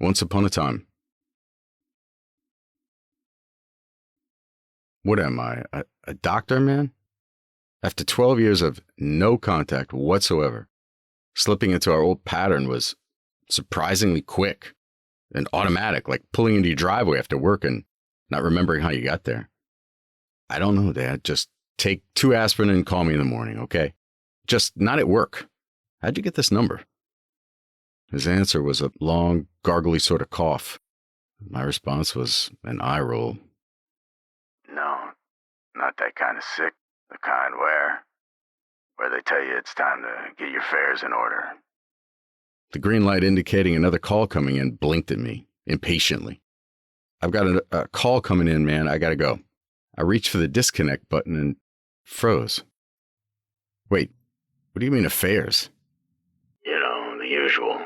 Once upon a time. What am I? A doctor, man? After 12 years of no contact whatsoever, slipping into our old pattern was surprisingly quick and automatic, like pulling into your driveway after work and not remembering how you got there. I don't know, Dad. Just take 2 aspirin and call me in the morning, okay? Just not at work. How'd you get this number? His answer was a long, gargly sort of cough. My response was an eye roll. No, not that kind of sick. The kind where they tell you it's time to get your affairs in order. The green light indicating another call coming in blinked at me impatiently. I've got a call coming in, man. I gotta go. I reached for the disconnect button and froze. Wait, what do you mean affairs? You know, the usual.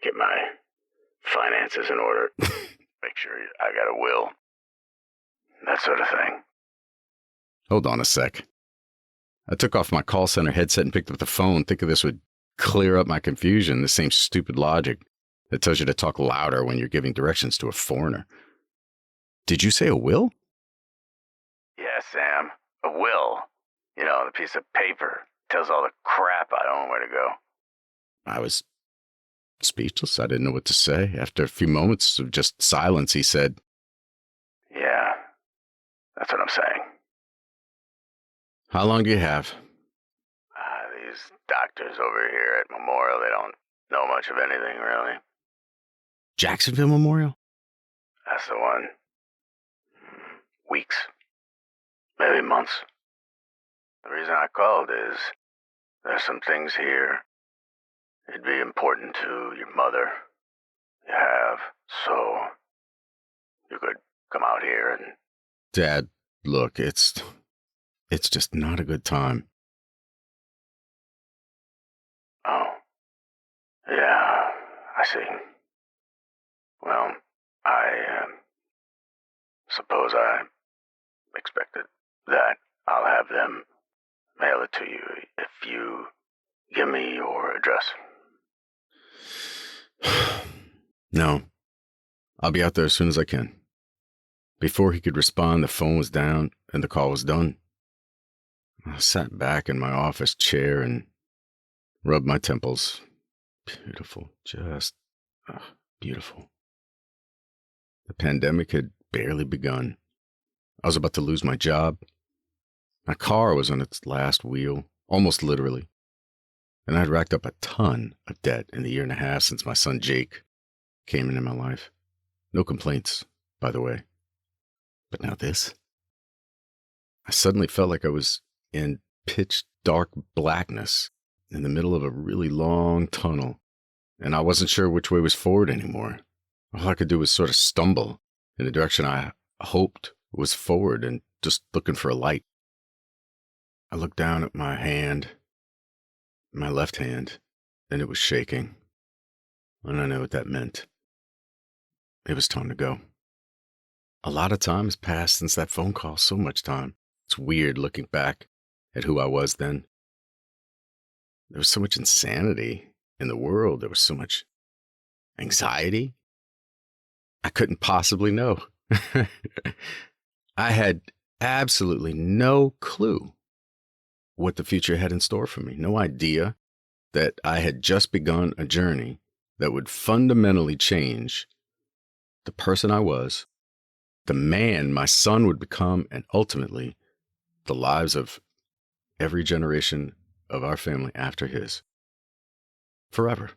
Get my finances in order. Make sure I got a will. That sort of thing. Hold on a sec. I took off my call center headset and picked up the phone, thinking this would clear up my confusion, the same stupid logic that tells you to talk louder when you're giving directions to a foreigner. Did you say a will? Yeah, Sam. A will. You know, the piece of paper tells all the crap I own where to go. I was speechless. I didn't know what to say. After a few moments of just silence, he said, Yeah, that's what I'm saying. How long do you have? These doctors over here at Memorial, they don't know much of anything, really. Jacksonville Memorial? That's the one. Weeks. Maybe months. The reason I called is there's some things here it'd be important to your mother you have, so you could come out here and... Dad, look, it's just not a good time. Oh. Yeah, I see. Well, I suppose I expected that. I'll have them mail it to you if you give me your address. No. I'll be out there as soon as I can. Before he could respond, the phone was down and the call was done. I sat back in my office chair and rubbed my temples. Beautiful, just beautiful. The pandemic had barely begun. I was about to lose my job. My car was on its last wheel, almost literally. And I'd racked up a ton of debt in the year and a half since my son Jake came into my life. No complaints, by the way. But now this. I suddenly felt like I was in pitch dark blackness in the middle of a really long tunnel, and I wasn't sure which way was forward anymore. All I could do was sort of stumble in the direction I hoped was forward and just looking for a light. I looked down at my hand, my left hand, and it was shaking. And I knew what that meant. It was time to go. A lot of time has passed since that phone call, so much time. It's weird looking back at who I was then. There was so much insanity in the world. There was so much anxiety. I couldn't possibly know. I had absolutely no clue what the future had in store for me. No idea that I had just begun a journey that would fundamentally change the person I was, the man my son would become, and ultimately the lives of every generation of our family after his. Forever.